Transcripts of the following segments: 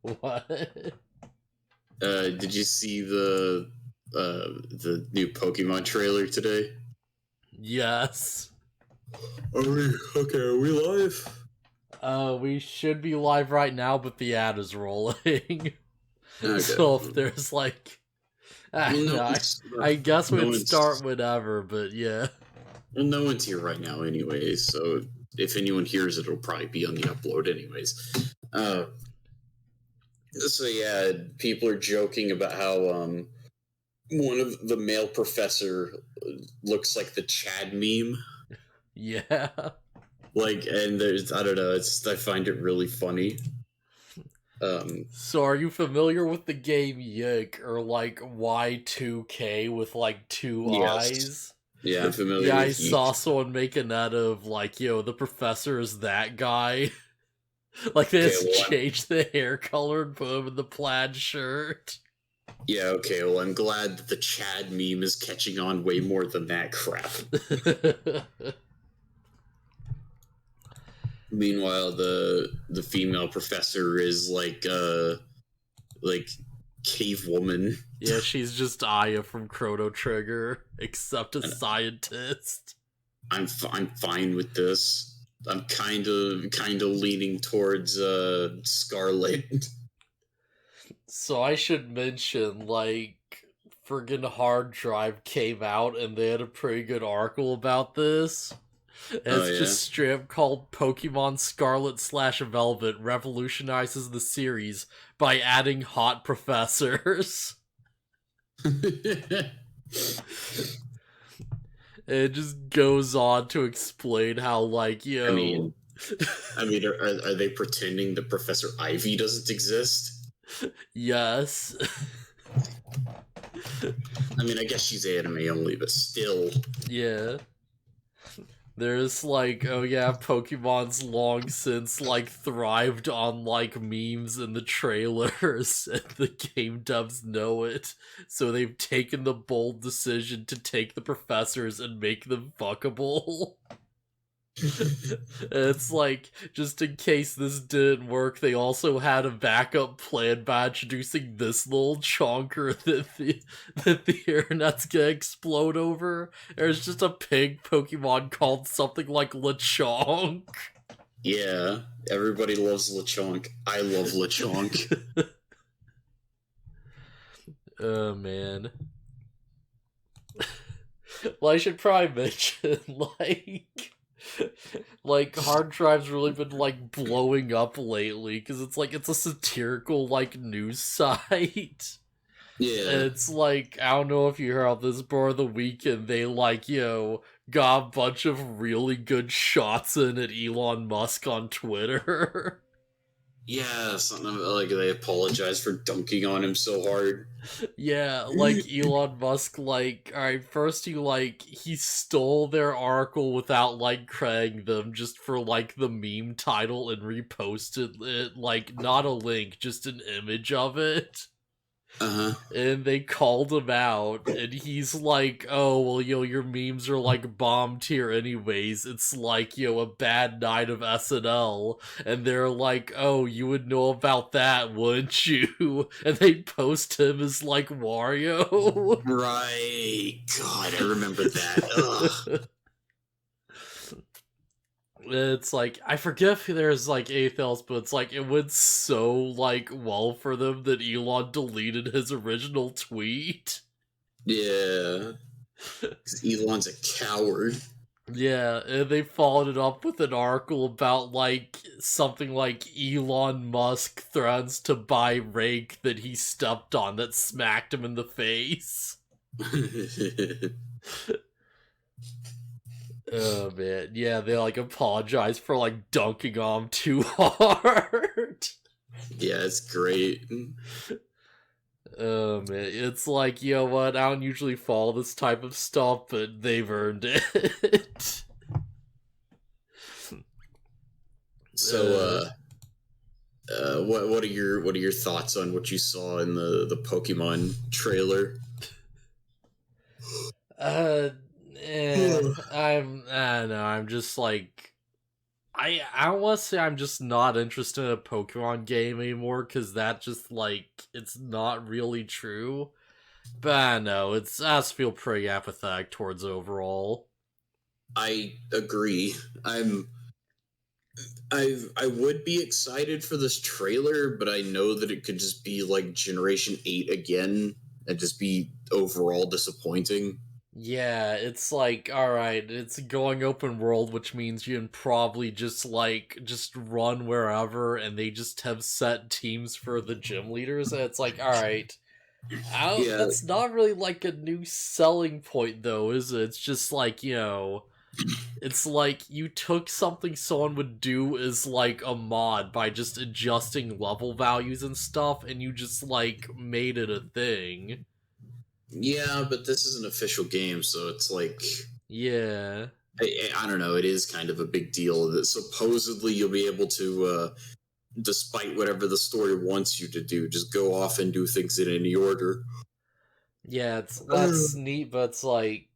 What? Did you see the new Pokemon trailer today? Yes. Are we live? We should be live right now, but the ad is rolling. Okay. So if there's like, I guess we'd start whenever, but yeah. Well, no one's here right now, anyways. So if anyone hears it, it'll probably be on the upload, anyways. So yeah, people are joking about how one of the male professor looks like the Chad meme. Yeah. Like, and there's, I don't know, I find it really funny. So are you familiar with the game Yik, or like Y2K with like two eyes? Yeah, I'm familiar Yeah, with I Yeek. saw someone making that of like, the professor is that guy. Like they just changed the hair color and put him in the plaid shirt. Yeah, okay, well, I'm glad that the Chad meme is catching on way more than that crap. Meanwhile, the female professor is like cave woman. Yeah, she's just Aya from Chrono Trigger, except a scientist. I'm fine with this. I'm kind of leaning towards Scarlet. So I should mention, like, friggin' Hard Drive came out and they had a pretty good article about this. It's just straight up called Pokemon Scarlet/Velvet revolutionizes the series by adding hot professors. It just goes on to explain how, like, I mean, are they pretending that Professor Ivy doesn't exist? Yes. I mean, I guess she's anime only, but still. Yeah. There's like, oh yeah, Pokemon's long since like thrived on like memes in the trailers, and the game devs know it, so they've taken the bold decision to take the professors and make them fuckable. It's like, just in case this didn't work, they also had a backup plan by introducing this little chonker that the internet's gonna explode over. There's just a pig Pokemon called something like Lechonk. Yeah, everybody loves Lechonk. I love Lechonk. Oh, man. Well, I should probably mention, like hard drive's really been like blowing up lately because it's a satirical like news site. Yeah, and it's like, I don't know if you heard of this, but over the weekend they like got a bunch of really good shots in at Elon Musk on Twitter. Yeah, something like they apologize for dunking on him so hard. Yeah, like Elon Musk, like, alright, first he stole their article without like crediting them just for like the meme title and reposted it, like not a link, just an image of it. And they called him out, and he's like, oh, well, your memes are like bomb tier anyways. It's like, a bad night of SNL. And they're like, oh, you would know about that, wouldn't you? And they post him as like Wario. Right. God, I remember that. It's like, I forget if there's like anything else, but it's like, it went so like well for them that Elon deleted his original tweet. Yeah. Because Elon's a coward. Yeah, and they followed it up with an article about like something like Elon Musk threatens to buy rake that he stepped on that smacked him in the face. Oh man, yeah, they like apologize for like dunking on him too hard. Yeah, it's great. Oh man, it's like, you know what, I don't usually follow this type of stuff, but they've earned it. So, what are your thoughts on what you saw in the Pokemon trailer? I don't know, I'm just like, I don't want to say I'm just not interested in a Pokemon game anymore, because that just, like, it's not really true. But I don't know, I just feel pretty apathetic towards overall. I agree. I would be excited for this trailer, but I know that it could just be like Generation 8 again and just be overall disappointing. Yeah, it's like, alright, it's going open world, which means you can probably just, like, just run wherever, and they just have set teams for the gym leaders, and it's like, alright. Yeah, That's not really, like, a new selling point, though, is it? It's just like, it's like you took something someone would do as, like, a mod by just adjusting level values and stuff, and you just, like, made it a thing. yeah, but this is an official game, so it's like Yeah. I don't know. It is kind of a big deal that supposedly you'll be able to, despite whatever the story wants you to do, just go off and do things in any order. Yeah, that's neat, but it's like,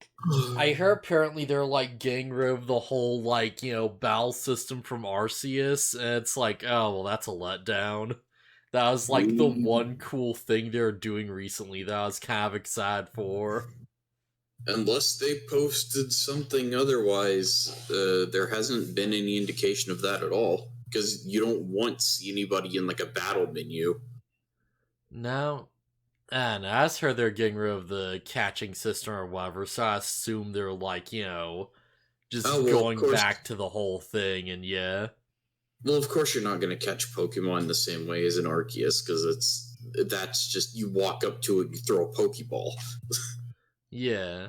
I heard apparently they're, like, getting rid of the whole, like, battle system from Arceus, and it's like, oh, well, that's a letdown. That was, like, the one cool thing they were doing recently that I was kind of excited for. Unless they posted something otherwise, there hasn't been any indication of that at all. Because you don't want to see anybody in like a battle menu. No. And I just heard they're getting rid of the catching system or whatever, so I assume they're, like, just going back to the whole thing, and yeah. Well, of course you're not going to catch Pokemon the same way as an Arceus, because that's just you walk up to it and you throw a Pokeball. Yeah.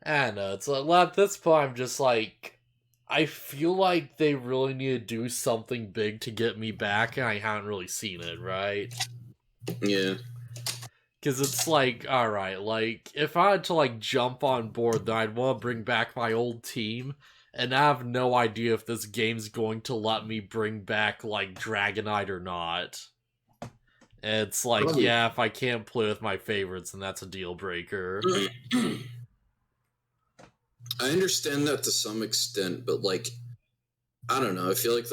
And it's like, at this point, I'm just like, I feel like they really need to do something big to get me back, and I haven't really seen it, right? Yeah. Because it's like, alright, like, if I had to, like, jump on board, then I'd want to bring back my old team, and I have no idea if this game's going to let me bring back, like, Dragonite or not. And it's like, Probably. yeah, if I can't play with my favorites, then that's a deal breaker. I understand that to some extent, but like, I don't know. I feel like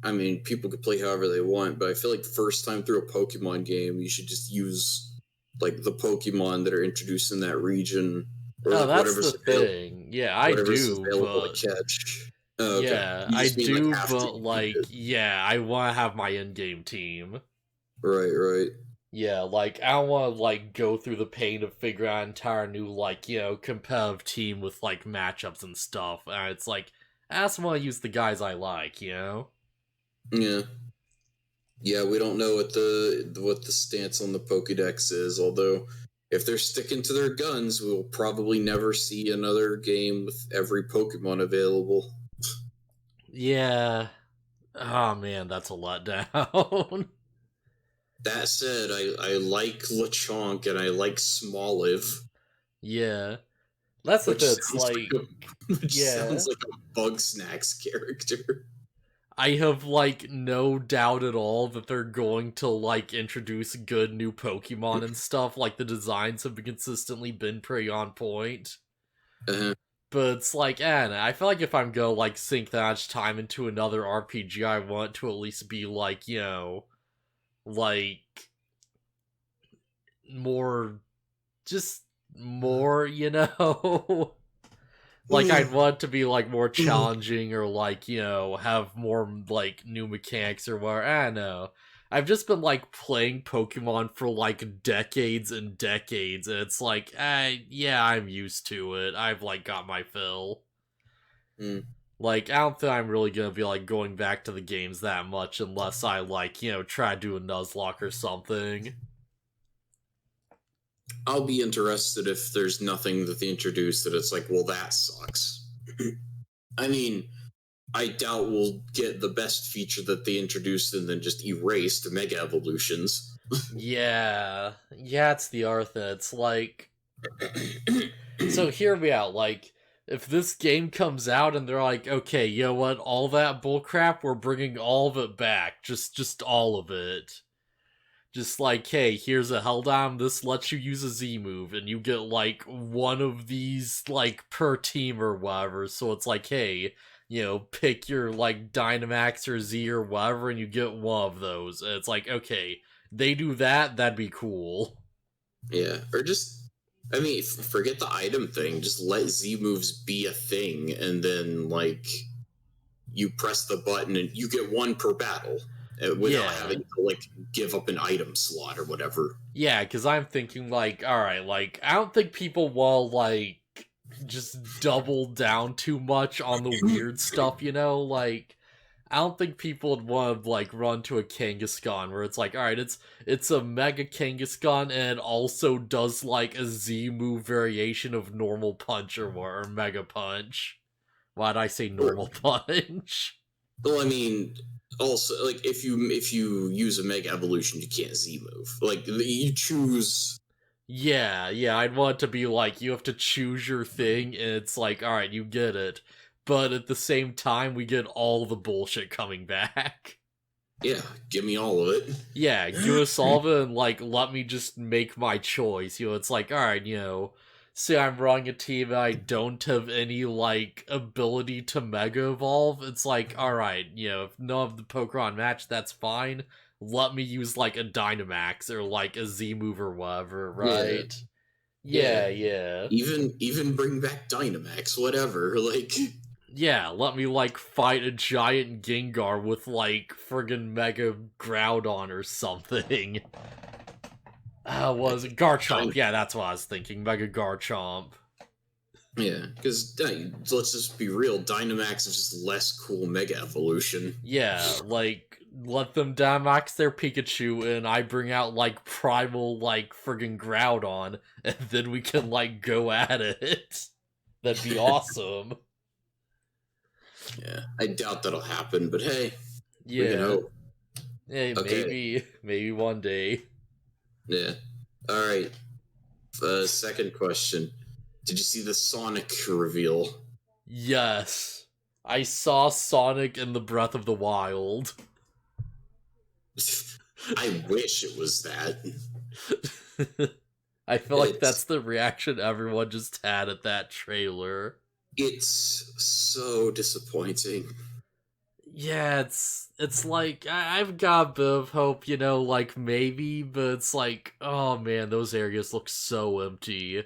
I mean, people could play however they want, but I feel like first time through a Pokemon game, you should just use like the Pokemon that are introduced in that region, or like That's the thing. Yeah, I do, available but to catch. Oh, okay. yeah, You I just mean like do, after but, you beat like, it. yeah, I want to have my in-game team. Right. Yeah, like, I don't want to, like, go through the pain of figuring out an entire new, like, competitive team with, like, matchups and stuff. And it's like, I just want to use the guys I like. Yeah. Yeah, we don't know what the stance on the Pokédex is, although if they're sticking to their guns, we'll probably never see another game with every Pokemon available. Yeah. Oh, man, that's a letdown. That said, I like Lechonk and I like Smoliv. Yeah. That's the Which thing, it's sounds like, which yeah. sounds like a Bug Snacks character. I have, like, no doubt at all that they're going to, like, introduce good new Pokemon and stuff. Like, the designs have consistently been pretty on point. Uh-huh. But it's like, I feel like if I'm gonna, like, sink that much time into another RPG, I want to at least be, like, like, more, just more. Like, I'd want to be, like, more challenging, or, like, have more, like, new mechanics or whatever. I don't know. I've just been, like, playing Pokemon for, like, decades and decades, and it's like, yeah, I'm used to it. I've, like, got my fill. Mm. Like, I don't think I'm really gonna be, like, going back to the games that much unless I, like, try to do a Nuzlocke or something. I'll be interested if there's nothing that they introduced that it's like, well, that sucks. I mean, I doubt we'll get the best feature that they introduced and then just erased Mega Evolutions. Yeah, it's the Artha. It's like, so hear me out. Like, if this game comes out and they're like, okay, you know what, all that bullcrap, we're bringing all of it back, just all of it. Just like, hey, here's a Heldam, this lets you use a Z move, and you get, like, one of these, like, per team or whatever, so it's like, hey, pick your like Dynamax or Z or whatever, and you get one of those. And it's like, okay, they do that, that'd be cool. Yeah, or just, I mean, forget the item thing. Just let Z moves be a thing, and then like you press the button and you get one per battle without having to like give up an item slot or whatever. Yeah, because I'm thinking like, all right, like I don't think people will like just double down too much on the weird stuff, like. I don't think people would want to like run to a Kangaskhan where it's like, all right, it's a Mega Kangaskhan and it also does like a Z move variation of Normal Punch or Mega Punch. Why'd I say Normal Punch? Well, I mean, also like if you use a Mega Evolution, you can't Z move. Like you choose. Yeah, I'd want it to be like you have to choose your thing, and it's like, all right, you get it, but at the same time, we get all the bullshit coming back. Yeah, give me all of it. Yeah, give us all of it, and like let me just make my choice. It's like, all right, say I'm running a team and I don't have any like ability to Mega Evolve. It's like, all right, if none of the Pokemon match, that's fine. Let me use like a Dynamax or like a Z move or whatever, right? Yeah. Even bring back Dynamax, whatever. Like, yeah, let me like fight a giant Gengar with like friggin' Mega Groudon or something. Was it Garchomp? Yeah, that's what I was thinking. Mega Garchomp. Yeah, because let's just be real, Dynamax is just less cool Mega Evolution. Yeah, like let them Dynamax their Pikachu, and I bring out like primal like friggin' Groudon, and then we can like go at it. That'd be awesome. Yeah, I doubt that'll happen, but hey, yeah, we can hope. Hey, okay. maybe one day. Yeah. All right. Second question: did you see the Sonic reveal? Yes, I saw Sonic in the Breath of the Wild. I wish it was that. I feel like that's the reaction everyone just had at that trailer. It's so disappointing. Yeah, it's like I've got a bit of hope, like maybe, but it's like, oh man, those areas look so empty.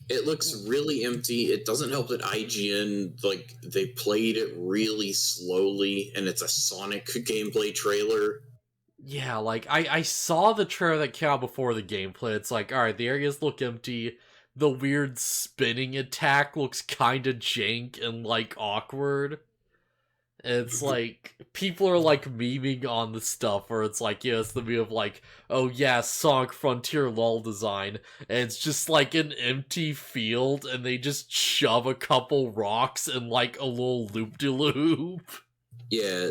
It looks really empty. It doesn't help that IGN, like, they played it really slowly, and it's a Sonic gameplay trailer. Yeah, like, I saw the trailer that came out before the gameplay. It's like, alright, the areas look empty. The weird spinning attack looks kinda jank and, like, awkward. It's like, people are like memeing on the stuff where it's like, it's the meme of like, oh yeah, Sonic Frontier LOL design, and it's just like an empty field, and they just shove a couple rocks in like a little loop-de-loop. Yeah,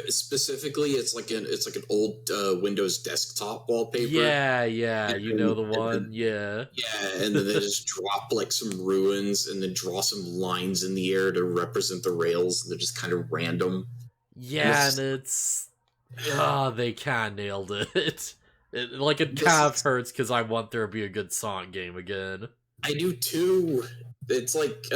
specifically, it's like an old Windows desktop wallpaper. Yeah, you know the one, yeah. Yeah, and then they just drop like some ruins and then draw some lines in the air to represent the rails, and they're just kind of random. Yeah, and it's they kind of nailed it. It kind of hurts because I want there to be a good Sonic game again. I do too. It's like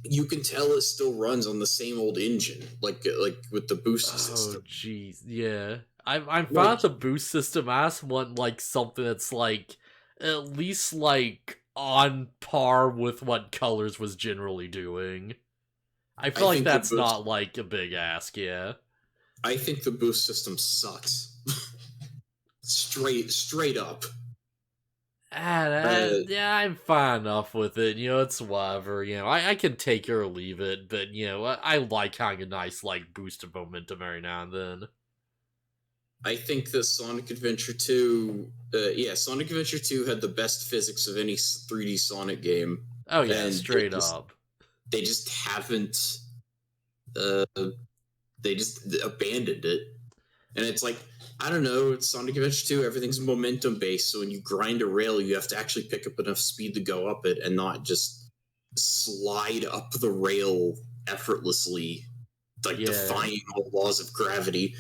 you can tell it still runs on the same old engine, like with the boost system. Oh, jeez, yeah. I'm fine with the boost system. I just want like something that's like at least like on par with what Colors was generally doing. I feel like that's not like a big ask, yeah. I think the boost system sucks. straight up. Yeah, I'm fine enough with it. It's whatever. I can take it or leave it, but I like having a nice like boost of momentum every now and then. I think that Sonic Adventure 2, Sonic Adventure 2 had the best physics of any 3D Sonic game. Oh yeah, straight up. They just haven't. They just abandoned it, and it's like, I don't know, it's Sonic Adventure 2, everything's momentum based, so when you grind a rail, you have to actually pick up enough speed to go up it and not just slide up the rail effortlessly, like defying all laws of gravity.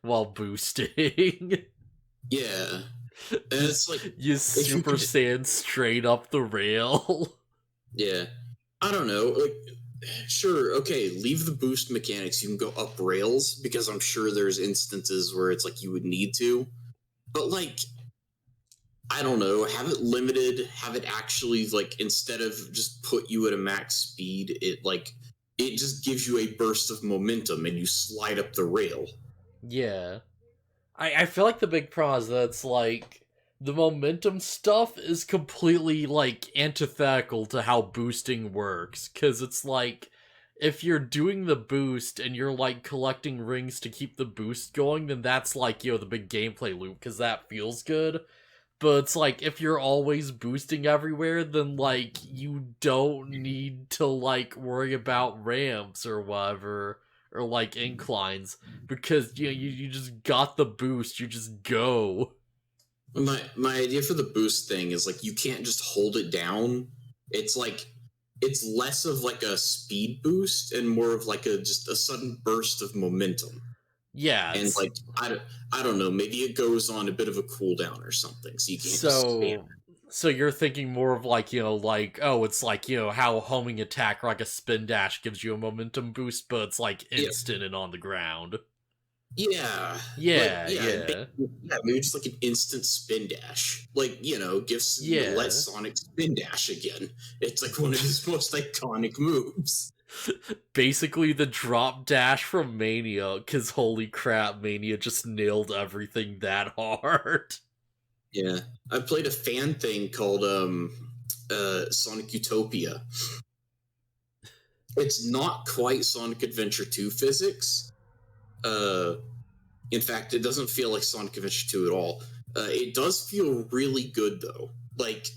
While boosting. Yeah. And it's like... You Super Saiyan straight up the rail. Yeah. I don't know, like, sure, okay, leave the boost mechanics. You can go up rails because I'm sure there's instances where it's like you would need to, but like, I don't know, have it limited, have it actually like instead of just put you at a max speed, it just gives you a burst of momentum and you slide up the rail. Yeah. I feel like the big problem is that it's like the momentum stuff is completely like antithetical to how boosting works, because it's like if you're doing the boost and you're like collecting rings to keep the boost going, then that's like, the big gameplay loop, because that feels good. But it's like if you're always boosting everywhere, then like you don't need to like worry about ramps or whatever, or like inclines, because you just got the boost, you just go. My idea for the boost thing is like you can't just hold it down. It's like it's less of like a speed boost and more of like a just a sudden burst of momentum. Yeah, And like I don't know, maybe it goes on a bit of a cooldown or something, so you can't just spam so it. so you're thinking more of like, like, oh, it's like, how homing attack or like a spin dash gives you a momentum boost, but it's like Yeah, instant and on the ground. yeah, like Yeah, yeah, yeah, yeah, maybe just like an instant spin dash. Like let yeah. Sonic spin dash again. It's like one of his most iconic moves. Basically the drop dash from Mania, because holy crap, Mania just nailed everything that hard. Yeah, I played a fan thing called Sonic Utopia. It's not quite Sonic Adventure 2 physics. Uh, in fact, it doesn't feel like Sonic Adventure 2 at all. It does feel really good though. Like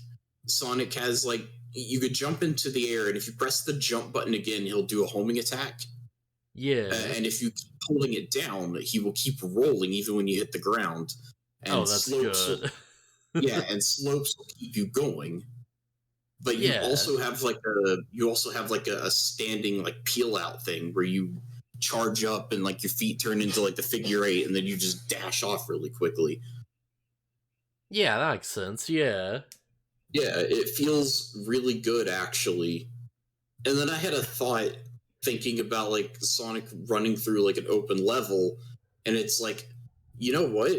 Sonic has like you could jump into the air, and if you press the jump button again, he'll do a homing attack. Yeah. And if you keep pulling it down, he will keep rolling even when you hit the ground. Oh, And that's slopes will good. yeah, and slopes will keep you going. But Yeah. you also have like a standing like peel out thing where you charge up and like your feet turn into like the figure eight and then you just dash off really quickly. Yeah, that makes sense. Yeah. Yeah, it feels really good actually. And then I had a thought thinking about like Sonic running through like an open level, and it's like, you know what?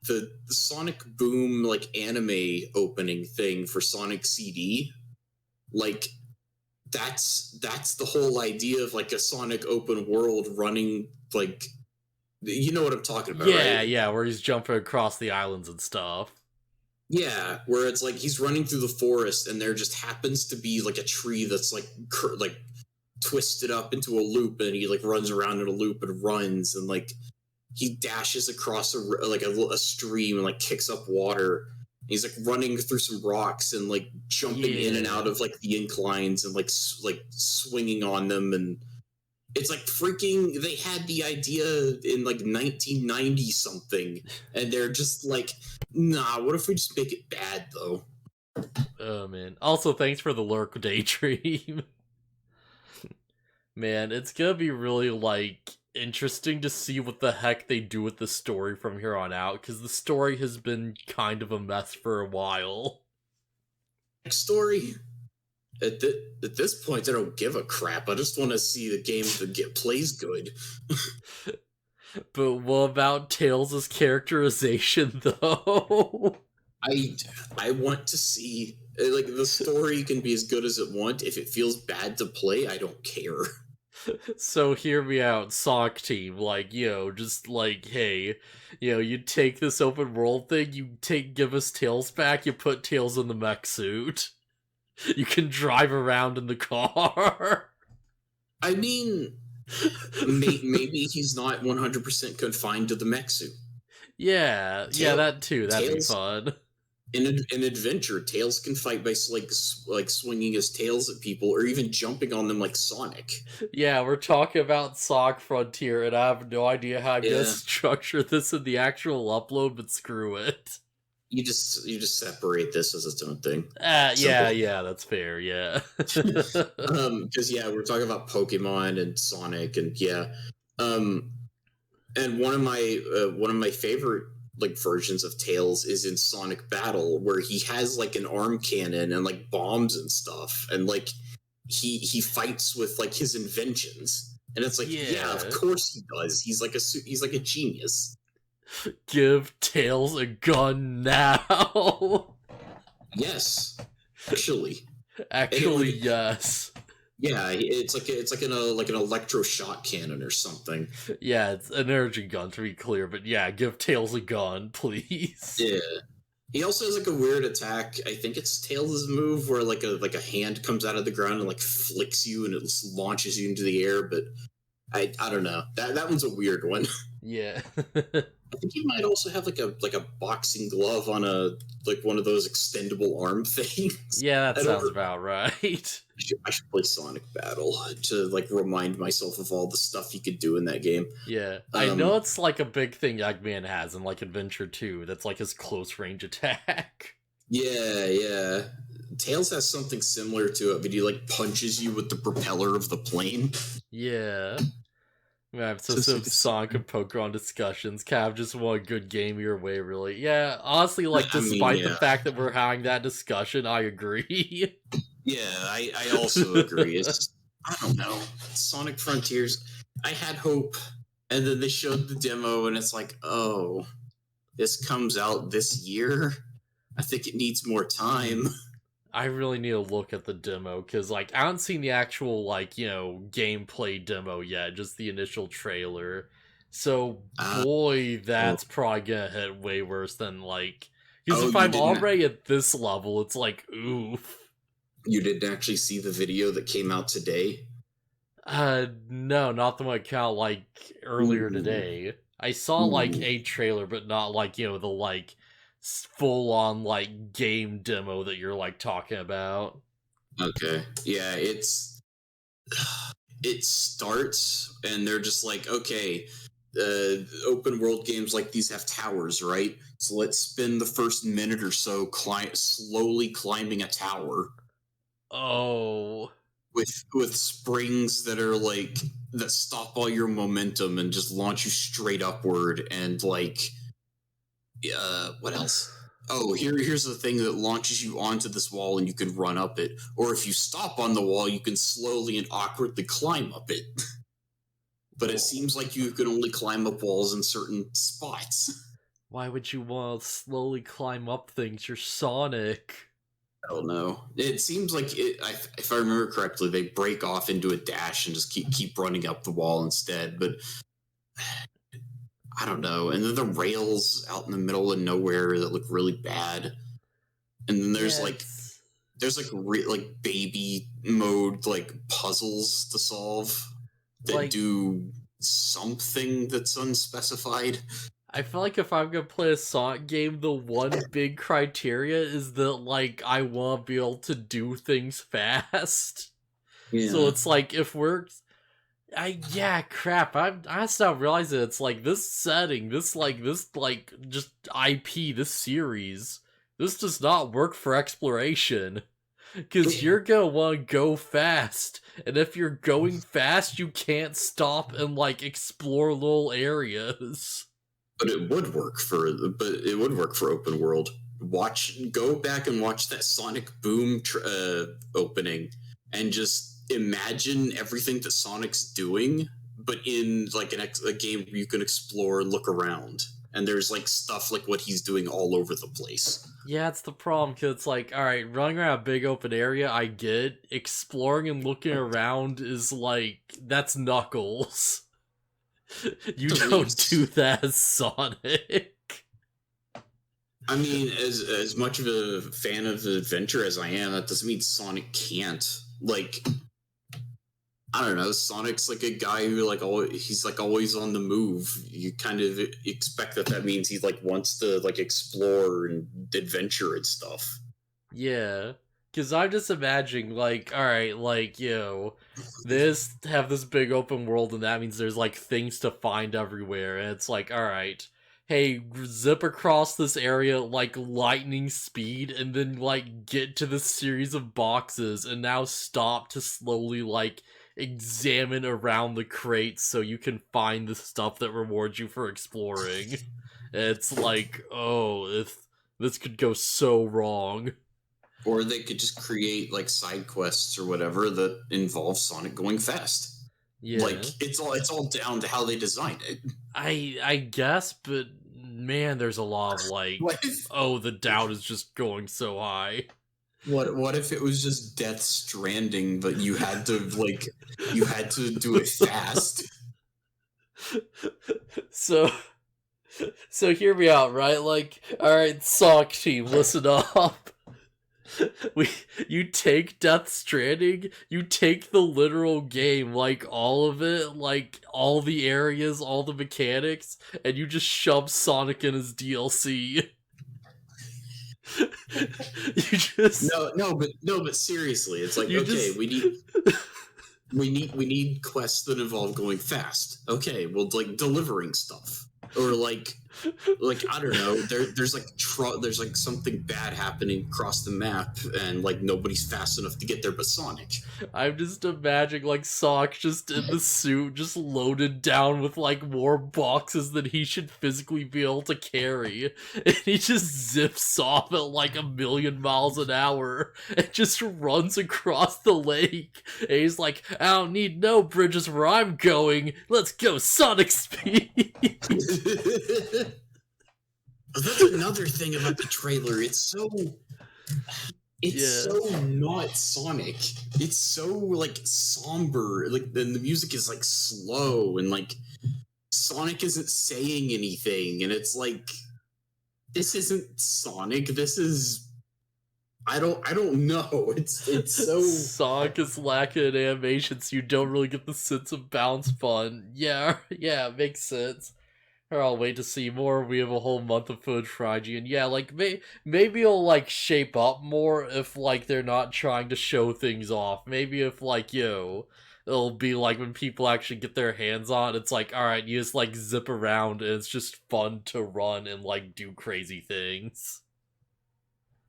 The Sonic Boom like anime opening thing for Sonic CD, like that's the whole idea of like a Sonic open world running like you know what I'm talking about, right? Yeah, yeah, where he's jumping across the islands and stuff. Yeah, where it's like he's running through the forest and there just happens to be like a tree that's like twisted up into a loop and he like runs around in a loop and runs and like he dashes across a stream and like kicks up water. He's like running through some rocks and like jumping in and out Yeah. of like the inclines and like swinging on them, and it's like freaking they had the idea in like 1990 something and they're just like, nah, what if we just make it bad though? Oh man. Also, thanks for the lurk, Daydream. Man, it's gonna be really like interesting to see what the heck they do with the story from here on out, because the story has been kind of a mess for a while. Story at this point I don't give a crap. I just want to see the game that plays good. But what about Tails' characterization, though? I I want to see like the story can be as good as it want. If it feels bad to play, I don't care. So hear me out, Sonic Team. Like, just like, hey, you take this open world thing, give us Tails back, you put Tails in the mech suit. You can drive around in the car. I mean, maybe he's not 100% confined to the mech suit. Yeah, yeah, that too. That'd be Tails fun. in adventure, Tails can fight by like swinging his tails at people or even jumping on them like Sonic. Yeah, we're talking about Sonic Frontier, and I have no idea how I'm gonna Yeah, structure this in the actual upload, but screw it. you just separate this as its own thing. Yeah, Simple. yeah, that's fair, yeah. Because yeah, we're talking about Pokemon and Sonic, and yeah, um, and one of my favorite like versions of Tails is in Sonic Battle, where he has like an arm cannon and like bombs and stuff, and like he fights with like his inventions, and it's like, yeah, of Yeah. course he does. He's like a genius. Give Tails a gun now. Yes, actually, Actually, yes. yeah, it's like an electroshock cannon or something. Yeah, it's an energy gun to be clear, but yeah, give Tails a gun, please. Yeah. He also has like a weird attack. I think it's Tails' move where like a hand comes out of the ground and like flicks you and it launches you into the air. But I don't know. That one's a weird one. Yeah. I think he might also have like a boxing glove on a like one of those extendable arm things. Yeah, that sounds about right. I should play Sonic Battle to like remind myself of all the stuff he could do in that game. Yeah. I know it's like a big thing Eggman has in like Adventure 2. That's like his close range attack. Yeah. Tails has something similar to it, but he like punches you with the propeller of the plane. Yeah. Man, so Sonic and Pokemon discussions. Cav just want a good game your way, really. Yeah, honestly, like, despite the fact that we're having that discussion, I agree. Yeah, I also agree. It's just, I don't know. Sonic Frontiers, I had hope, and then they showed the demo, and it's like, oh, this comes out this year? I think it needs more time. I really need to look at the demo, because, like, I haven't seen the actual, like, you know, gameplay demo yet, just the initial trailer. So, boy, that's probably gonna hit way worse than, like... Because if I'm already at this level, it's like, oof. You didn't actually see the video that came out today? No, not the one that came out, like, earlier today. I saw, like, a trailer, but not, like, you know, the, like... full-on, like, game demo that you're, like, talking about. Okay. Yeah, it starts, and they're just like, okay, open world games like these have towers, right? So let's spend the first minute or so slowly climbing a tower. Oh. With springs that are, like, that stop all your momentum and just launch you straight upward, and, like... what else? Oh, here's the thing that launches you onto this wall and you can run up it. Or if you stop on the wall, you can slowly and awkwardly climb up it. But it seems like you can only climb up walls in certain spots. Why would you want to slowly climb up things? You're Sonic. I don't know. It seems like, if I remember correctly, they break off into a dash and just keep running up the wall instead. But... I don't know. And then the rails out in the middle of nowhere that look really bad. And then there's like baby mode, like, puzzles to solve that, like, do something that's unspecified. I feel like if I'm gonna play a Sonic game, the one big criteria is that, like, I want to be able to do things fast. Yeah. So it's like, if we're... crap, I stopped realizing it's like, this setting, this just IP, this series, this does not work for exploration. Because you're gonna want to go fast, and if you're going fast, you can't stop and, like, explore little areas. But it would work for open world. Go back and watch that Sonic Boom opening, and just imagine everything that Sonic's doing, but in, like, a game where you can explore and look around, and there's, like, stuff like what he's doing all over the place. Yeah, it's the problem, because it's like, alright, running around a big open area, I get. Exploring and looking around is, like, that's Knuckles. You don't do that as Sonic. I mean, as much of a fan of adventure as I am, that doesn't mean Sonic can't. Like... I don't know, Sonic's like a guy who, like, he's like always on the move. You kind of expect that means he, like, wants to, like, explore and adventure and stuff. Yeah, because I'm just imagining, like, alright, like, you know, have this big open world, and that means there's, like, things to find everywhere, and it's like, alright, hey, zip across this area at, like, lightning speed, and then, like, get to this series of boxes, and now stop to slowly, like, examine around the crates so you can find the stuff that rewards you for exploring. It's like, oh, this could go so wrong. Or they could just create like side quests or whatever that involve Sonic going fast. Yeah. Like it's all down to how they designed it. I guess, but man, there's a lot of like, oh, the doubt is just going so high. What if it was just Death Stranding, but you had to do it fast? So hear me out, right? Like, all right, Sonic team, listen up. You take Death Stranding, you take the literal game, like all of it, like all the areas, all the mechanics, and you just shove Sonic in as DLC. You just no, but seriously, it's like, okay, just... we need quests that involve going fast. Okay, well, like delivering stuff, or like I don't know, there's like something bad happening across the map, and like nobody's fast enough to get there but Sonic. I'm just imagining like Sonic just in the suit, just loaded down with like more boxes than he should physically be able to carry, and he just zips off at like 1,000,000 miles an hour and just runs across the lake. And he's like, I don't need no bridges where I'm going. Let's go Sonic speed. That's another thing about the trailer. It's so not Sonic. It's so like somber. Like the music is like slow, and like Sonic isn't saying anything, and it's like, this isn't Sonic. This is, I don't know. It's so Sonic is lacking in animation, so you don't really get the sense of bounce fun. Yeah, makes sense. Or I'll wait to see more. We have a whole month of footage for IG, and yeah, like maybe it'll like shape up more if like they're not trying to show things off. Maybe if like it'll be like when people actually get their hands on it, it's like, all right, you just like zip around and it's just fun to run and like do crazy things.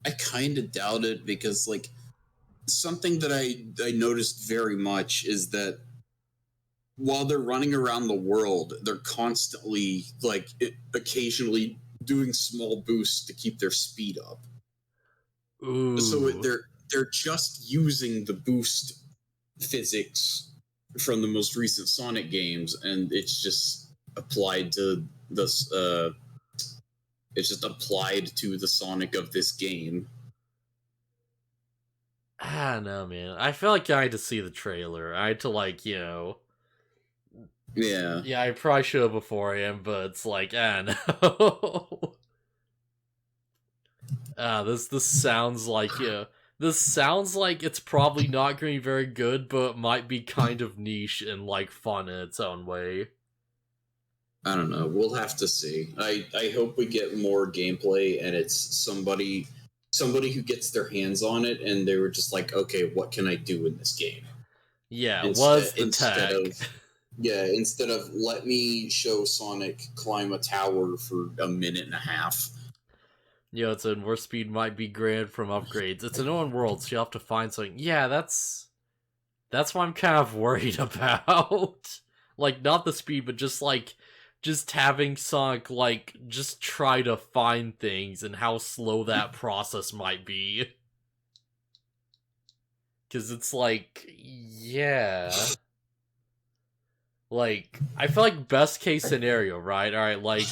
I kind of doubt it, because like something that I noticed very much is that while they're running around the world, they're constantly like occasionally doing small boosts to keep their speed up. Ooh. So they're just using the boost physics from the most recent Sonic games, and it's just applied to this. It's just applied to the Sonic of this game. I don't know, man. I feel like I had to see the trailer. I had to like, Yeah. Yeah, I probably should have beforehand, but it's like, I don't know. This sounds like, this sounds like it's probably not going to be very good, but might be kind of niche and like fun in its own way. I don't know. We'll have to see. I hope we get more gameplay, and it's somebody who gets their hands on it, and they were just like, okay, what can I do in this game? Yeah, was the tech. Instead of let me show Sonic climb a tower for a minute and a half. It's a more speed might be grand from upgrades. It's an own world, so you'll have to find something. Yeah, that's what I'm kind of worried about. Like, not the speed, but just having Sonic, like, just try to find things and how slow that process might be. Because it's like, yeah. Like, I feel like best case scenario, right? Alright, like,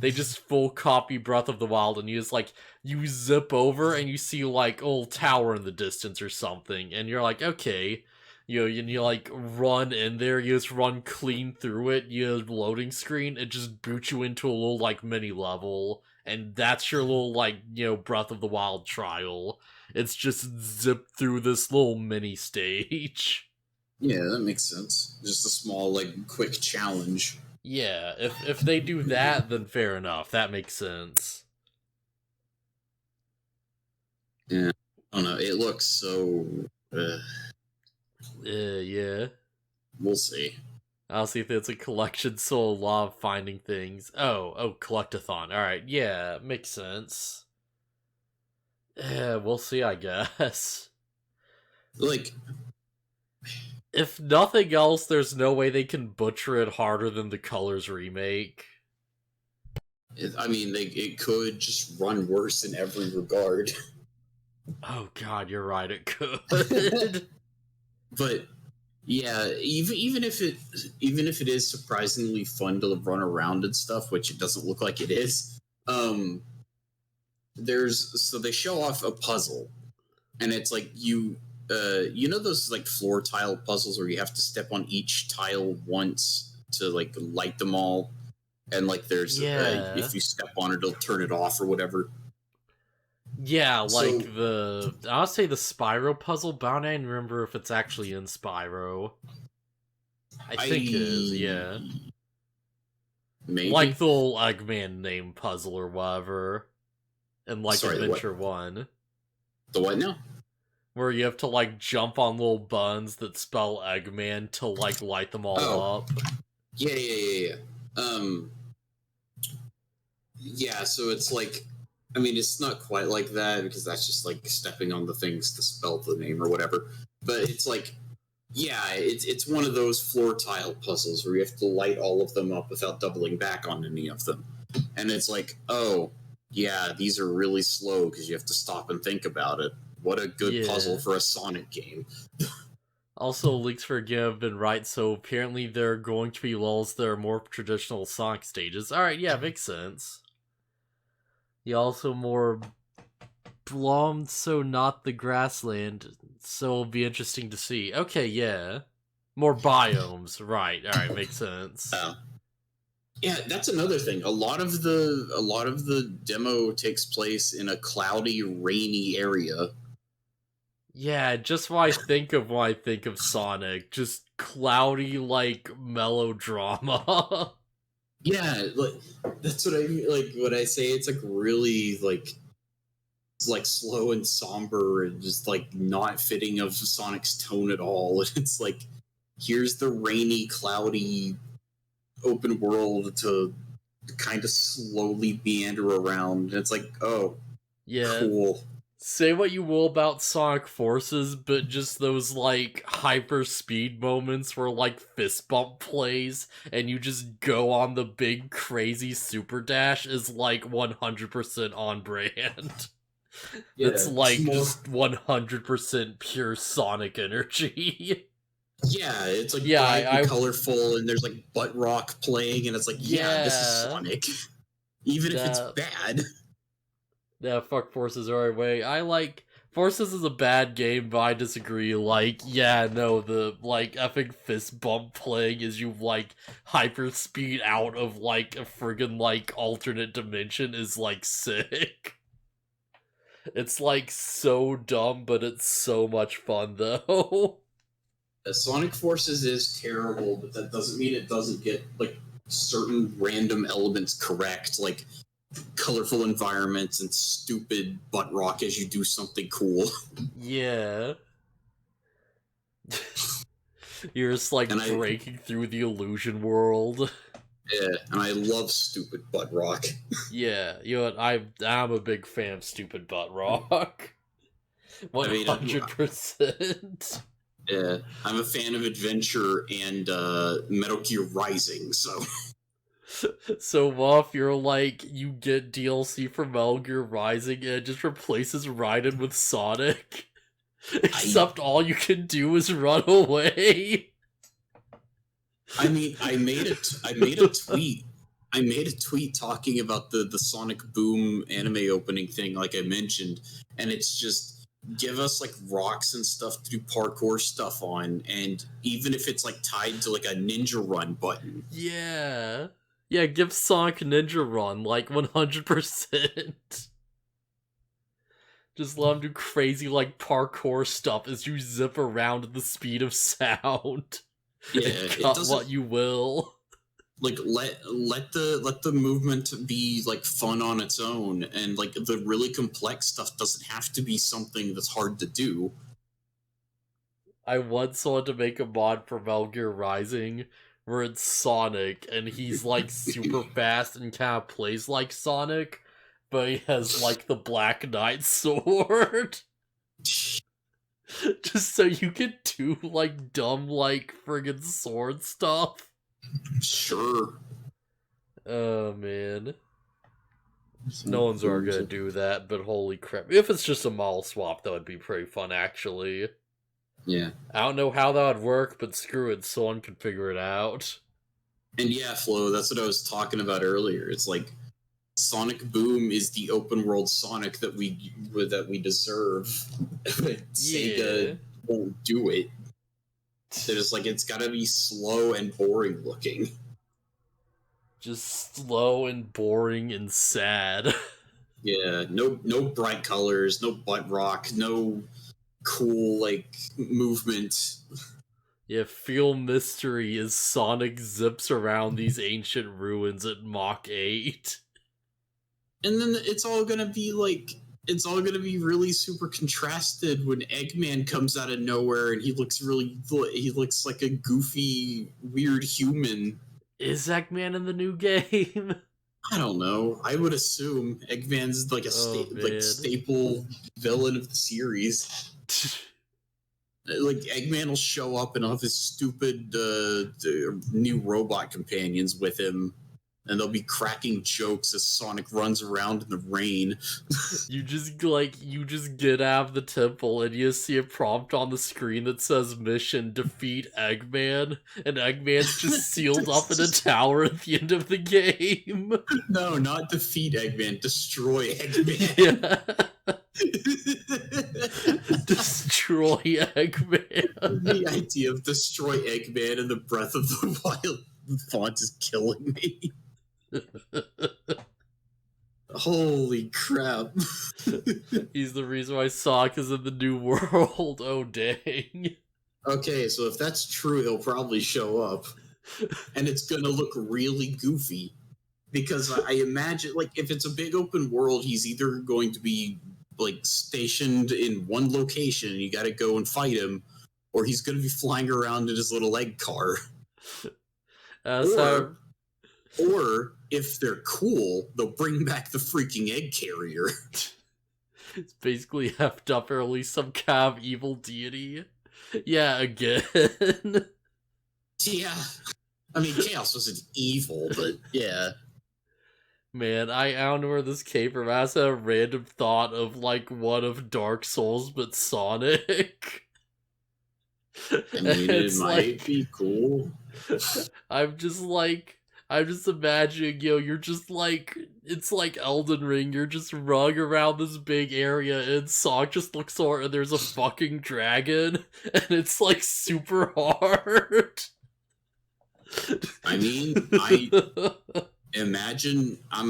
they just full copy Breath of the Wild, and you just, like, you zip over and you see, like, old tower in the distance or something, and you're like, okay. You like, run in there, you just run clean through it, you have loading screen, it just boots you into a little, like, mini level, and that's your little, like, Breath of the Wild trial. It's just zip through this little mini stage. Yeah, that makes sense. Just a small, like, quick challenge. Yeah, if they do that, then fair enough. That makes sense. Yeah, I don't know. It looks so. Yeah. We'll see. I'll see if it's a collection, so a lot of finding things. Oh, collectathon. Alright, yeah, makes sense. Yeah, we'll see, I guess. Like, if nothing else, there's no way they can butcher it harder than the Colors remake. it could just run worse in every regard. Oh god, you're right, it could. But yeah, even if it is surprisingly fun to run around and stuff, which it doesn't look like it is, they show off a puzzle, and it's like you know those like floor tile puzzles where you have to step on each tile once to like light them all, and like there's Yeah. if you step on it, it'll turn it off or whatever. Yeah, like So I'll say the Spyro puzzle, but I don't remember if it's actually in Spyro. I think it is, yeah. Maybe. Like the little Eggman name puzzle or whatever. In like Sorry, Adventure 1. The what now? Where you have to like jump on little buns that spell Eggman to like light them all up. Yeah. Yeah, so it's like, I mean, it's not quite like that because that's just like stepping on the things to spell the name or whatever. But it's like, yeah, it's one of those floor tile puzzles where you have to light all of them up without doubling back on any of them. And it's like, oh, yeah, these are really slow because you have to stop and think about it. What a good puzzle for a Sonic game. Also, Leaks for Game have been right, so apparently there are going to be levels that are more traditional Sonic stages. Alright, yeah, makes sense. Yeah, also more Blom, so not the grassland, so it'll be interesting to see. Okay, yeah. More biomes, right, alright, makes sense. Yeah, that's another thing. A lot of the demo takes place in a cloudy, rainy area. Yeah, just what I think of when I think of Sonic. Just cloudy, like, melodrama. Yeah, like that's what I mean. Like when I say it's like really like it's like slow and somber and just like not fitting of Sonic's tone at all. It's like here's the rainy, cloudy, open world to kind of slowly meander around. And it's like, oh, Yeah. cool. Say what you will about Sonic Forces, but just those, like, hyper speed moments where, like, fist bump plays and you just go on the big, crazy super dash is, like, 100% on brand. Yeah, It's, like, just 100% pure Sonic energy. Yeah, it's like Yeah, bright and colorful, and there's like butt rock playing, and it's like, yeah, this is Sonic. Even if it's bad. Yeah, fuck Forces are way. I like Forces is a bad game, but I disagree. Like, yeah, no, the like epic fist bump playing as you like hyper speed out of like a friggin' like alternate dimension is like sick. It's like so dumb, but it's so much fun though. Sonic Forces is terrible, but that doesn't mean it doesn't get like certain random elements correct, like colorful environments and stupid butt rock as you do something cool. Yeah. You're just like breaking through the illusion world. Yeah, and I love stupid butt rock. Yeah, you know what? I'm a big fan of stupid butt rock. 100%. Yeah, I'm a fan of adventure and Metal Gear Rising, so. So, Muff, you're like, you get DLC for Metal Gear Rising and it just replaces Raiden with Sonic. Except all you can do is run away. I mean, I made a tweet. I made a tweet talking about the Sonic Boom anime opening thing, like I mentioned, and it's just give us like rocks and stuff to do parkour stuff on, and even if it's like tied to like a ninja run button. Yeah. Yeah, give Sonic Ninja Run, like 100%. Just let him do crazy like parkour stuff as you zip around at the speed of sound. Yeah, and cut what you will. Like let the movement be like fun on its own, and like the really complex stuff doesn't have to be something that's hard to do. I once wanted to make a mod for Metal Gear Rising where it's Sonic and he's like super fast and kind of plays like Sonic, but he has like the Black Knight sword. Just so you can do like dumb like friggin' sword stuff. Sure. Oh man. No one's ever gonna do that, but holy crap. If it's just a model swap, that would be pretty fun, actually. Yeah. I don't know how that would work, but screw it, someone can figure it out. And yeah, Flo, that's what I was talking about earlier. It's like Sonic Boom is the open world Sonic that we deserve. But Sega won't do it. They're just like, it's gotta be slow and boring looking. Just slow and boring and sad. Yeah, no bright colors, no butt rock, no cool like movement. Yeah, feel mystery as Sonic zips around these ancient ruins at Mach 8. And then it's all gonna be really super contrasted when Eggman comes out of nowhere and he looks like a goofy, weird human. Is Eggman in the new game? I don't know. I would assume Eggman's like a staple villain of the series. Like Eggman will show up and have his stupid new robot companions with him, and they'll be cracking jokes as Sonic runs around in the rain. You just get out of the temple and you see a prompt on the screen that says mission defeat Eggman, and Eggman's just sealed up in a tower at the end of the game. No, not defeat Eggman, destroy Eggman. Yeah. Destroy Eggman. The idea of destroy Eggman in the Breath of the Wild font is killing me. Holy crap. He's the reason why Sonic is in the new world. Oh, dang. Okay, so if that's true, he'll probably show up. And it's gonna look really goofy. Because I imagine, like, if it's a big open world, he's either going to be, like, stationed in one location and you gotta go and fight him, or he's gonna be flying around in his little egg car. Or if they're cool, they'll bring back the freaking egg carrier. It's basically heft up, or at least some kind of evil deity. Yeah, again. Yeah. I mean, Chaos wasn't evil, but yeah. Man, I don't know where this came from. I just had a random thought of, like, one of Dark Souls, but Sonic. I mean, it might be cool. I'm just imagining, you're just like, it's like Elden Ring, you're just running around this big area, and Sonic just looks over and there's a fucking dragon, and it's like super hard. I mean, I'm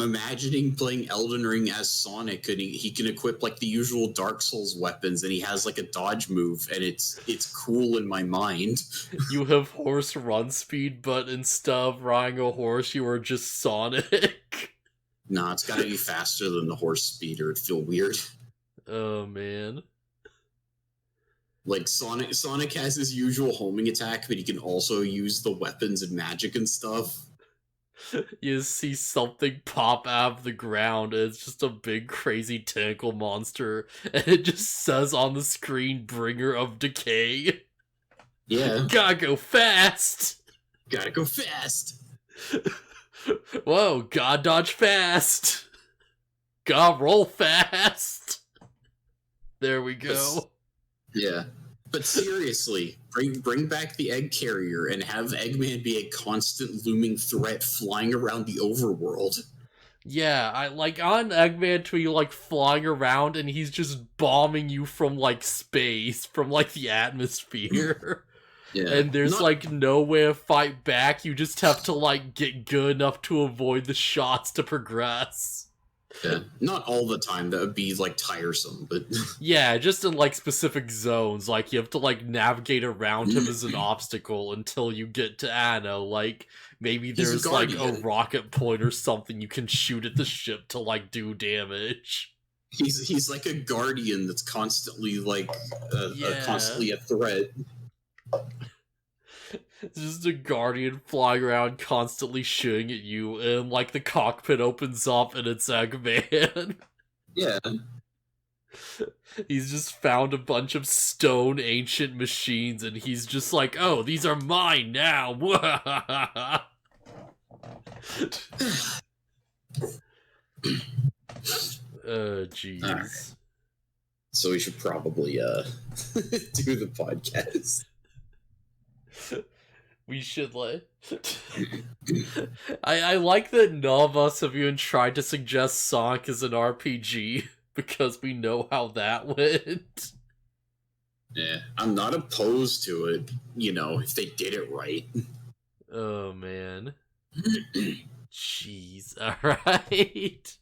imagining playing Elden Ring as Sonic, and he can equip like the usual Dark Souls weapons, and he has like a dodge move, and it's cool in my mind. You have horse run speed, but instead of riding a horse, you are just Sonic. Nah, it's gotta be faster than the horse speed, or it'd feel weird. Oh man. Like Sonic has his usual homing attack, but he can also use the weapons and magic and stuff. You see something pop out of the ground, and it's just a big crazy tentacle monster, and it just says on the screen, Bringer of Decay. Yeah. Gotta go fast! Gotta go fast! Whoa, gotta dodge fast! Gotta roll fast! There we go. Yeah. But seriously, bring back the egg carrier and have Eggman be a constant looming threat flying around the overworld. Yeah, I like on Eggman to be like flying around and he's just bombing you from like space, from like the atmosphere. Yeah. And there's like no way to fight back. You just have to like get good enough to avoid the shots to progress. Yeah, not all the time. That would be like tiresome, but yeah, just in like specific zones, like you have to like navigate around him as an obstacle until you get to, I don't know, like maybe there's like a rocket point or something you can shoot at the ship to like do damage. He's like a guardian that's constantly like constantly a threat. It's just a guardian flying around constantly shooting at you, and like the cockpit opens up and it's Eggman. Yeah. He's just found a bunch of stone ancient machines and he's just like, oh, these are mine now. Jeez. So we should probably do the podcast. We should I like that none of us have even tried to suggest Sonic as an RPG because we know how that went. Yeah, I'm not opposed to it, if they did it right. Oh man. Jeez. Alright.